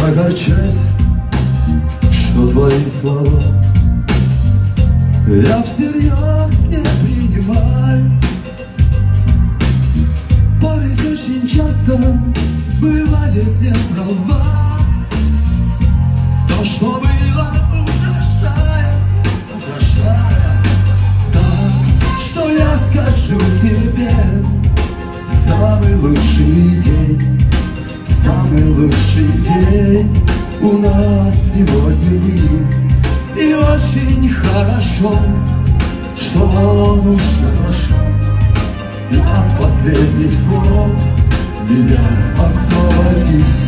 огорчать, что твои слова я всерьез не принимаю. Память очень часто бывает не права. То, что было, украшает так, что я скажу тебе. Самый лучший день, самый лучший день у нас сегодня был. И очень хорошо, что он уже прошел. И от последних слов меня освободит.